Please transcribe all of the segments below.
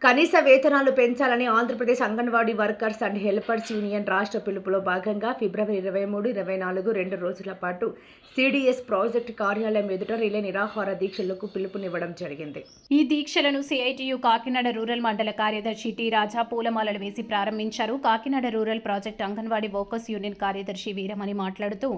కనీస వేతనాలు పెంచాలని Andhra Pradesh anganwadi workers and helpers union రాష్ట్ర పిలుపులో భాగంగా ఫిబ్రవరి 23, 24 2 రోజుల పాటు సిడిఎస్ ప్రాజెక్టు కార్యాలయం ఎదుట రిలే నిరాహార దీక్షలకు పిలుపునివ్వడం జరిగింది. ఈ దీక్షలను సిఐటియు కాకినాడ రూరల్ మండల కార్యదర్శి టి రాజా పూలమాలలు వేసి ప్రారంభించారు. Kakinada rural project anganwadi workers union కార్యదర్శి వీరమణి మాట్లాడుతూ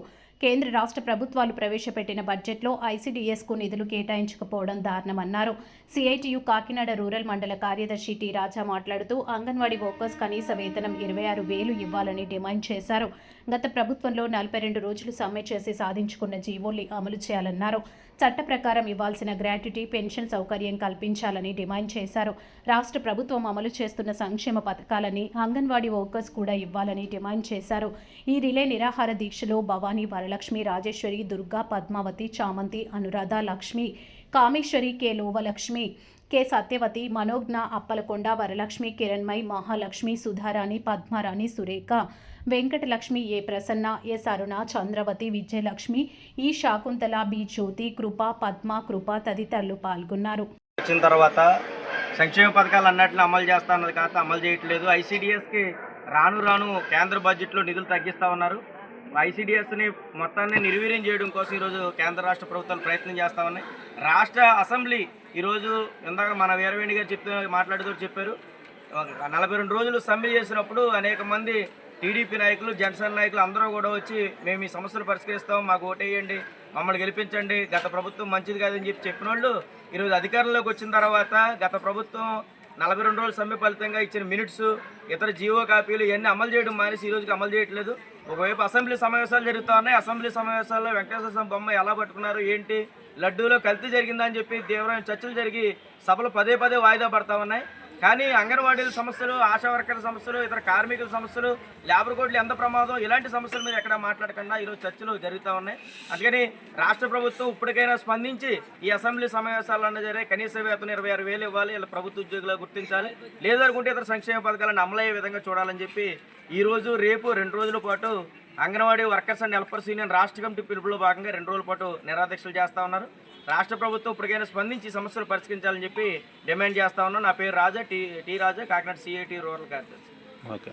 కేంద్ర రాష్ట్ర ప్రభుత్వాలు ప్రవేశపెట్టిన బడ్జెట్లో ఐసీడీఎస్కు నిధులు కేటాయించకపోవడం దారుణమన్నారు. సిఐటియు కాకినాడ రూరల్ మండల కార్యదర్శి టి రాజా మాట్లాడుతూ అంగన్వాడీ వర్కర్స్ కనీస వేతనం 26,000 ఇవ్వాలని డిమాండ్ చేశారు. గత ప్రభుత్వంలో 42 రోజులు సమ్మె చేసి సాధించుకున్న జీవోల్ని అమలు చేయాలన్నారు. చట్ట ప్రకారం ఇవ్వాల్సిన గ్రాట్యుటీ, పెన్షన్ సౌకర్యం కల్పించాలని డిమాండ్ చేశారు. రాష్ట్ర ప్రభుత్వం అమలు చేస్తున్న సంక్షేమ పథకాలని అంగన్వాడీ వర్కర్స్ కూడా ఇవ్వాలని డిమాండ్ చేశారు. ఈ రిలే నిరాహార దీక్షలో భవానీ, వరలక్ష్మి, రాజేశ్వరి, దుర్గా, పద్మావతి, చామంతి, అనురాధ, లక్ష్మి, కామేశ్వరి, కె లోవలక్ష్మి, కె సత్యవతి, మనోజ్ఞ, అప్పలకొండ, వరలక్ష్మి, కిరణ్మయ్, మహాలక్ష్మి, సుధారాణి, పద్మారాణి, సురేఖ, వెంకటలక్ష్మి, ఏ ప్రసన్న, ఎస్ అరుణ, చంద్రవతి, విజయలక్ష్మి, ఈ శాకుంతల, బి జ్యోతి, కృప, పద్మ, కృప తదితరులు పాల్గొన్నారు. వచ్చిన తర్వాత సంక్షేమ పథకాలు అన్నట్లు అమలు చేస్తా అన్నది కాక అమలు చేయట్లేదు. ఐసీడీఎస్కి రాను కేంద్ర బడ్జెట్లో నిధులు తగ్గిస్తూ ఉన్నారు. ఐసీడీఎస్ని మొత్తాన్ని నిర్వీర్యం చేయడం కోసం ఈరోజు కేంద్ర రాష్ట్ర ప్రభుత్వాలు ప్రయత్నం చేస్తూ ఉన్నాయి. రాష్ట్ర అసెంబ్లీ ఈరోజు ఇందాక మన వీరవేణి గారు మాట్లాడుతూ చెప్పారు, 42 రోజులు సమ్మె చేసినప్పుడు అనేక మంది టీడీపీ నాయకులు, జనసేన నాయకులు అందరూ కూడా వచ్చి మేము ఈ సమస్యలు పరిష్కరిస్తాం, మాకు ఓటేయండి, మమ్మల్ని గెలిపించండి, గత ప్రభుత్వం మంచిది కాదని చెప్పిన వాళ్ళు ఈరోజు అధికారంలోకి వచ్చిన తర్వాత గత ప్రభుత్వం 42 రోజుల సమ్మె ఫలితంగా ఇచ్చిన మినిట్స్, ఇతర జీవో కాపీలు ఇవన్నీ అమలు చేయడం మానేసి ఈ రోజుకి అమలు చేయట్లేదు. ఒకవైపు అసెంబ్లీ సమావేశాలు జరుగుతూ ఉన్నాయి. అసెంబ్లీ సమావేశాల్లో వెంకటేశ్వర స్వామి బొమ్మ ఎలా పట్టుకున్నారు, ఏంటి, లడ్డూలో కల్తీ జరిగిందని చెప్పి తీవ్రమైన చర్చలు జరిగి సభలు పదే వాయిదా పడతా ఉన్నాయి. కానీ అంగన్వాడీల సమస్యలు, ఆశా వర్కర్ల సమస్యలు, ఇతర కార్మికుల సమస్యలు, లేబర్ కోడ్లు ఎంత ప్రమాదం, ఇలాంటి సమస్యల మీద ఎక్కడ మాట్లాడకుండా ఈరోజు చర్చలు జరుగుతూ ఉన్నాయి. అందుకని రాష్ట్ర ప్రభుత్వం ఇప్పటికైనా స్పందించి ఈ అసెంబ్లీ సమావేశాలన్నా సరే కనీస వేతనం 26,000 ఇవ్వాలి, ఇలా ప్రభుత్వ ఉద్యోగులు గుర్తించాలి, లేదనుకుంటే ఇతర సంక్షేమ పథకాలను అమలయ్యే విధంగా చూడాలని చెప్పి ఈరోజు రేపు 2 రోజుల పాటు anganwadi workers and helpers union రాష్ట్ర కమిటీ పిలుపులో భాగంగా 2 రోజుల పాటు నిరాదీక్షలు చేస్తూ ఉన్నారు. రాష్ట్ర ప్రభుత్వం ఇప్పటికైనా స్పందించి సమస్యలు పరిష్కరించాలని చెప్పి డిమాండ్ చేస్తా ఉన్నాం. నా పేరు రాజా, టీ రాజా, కాకినాడ సిఐటి రూరల్ కార్యదర్శి. ఓకే.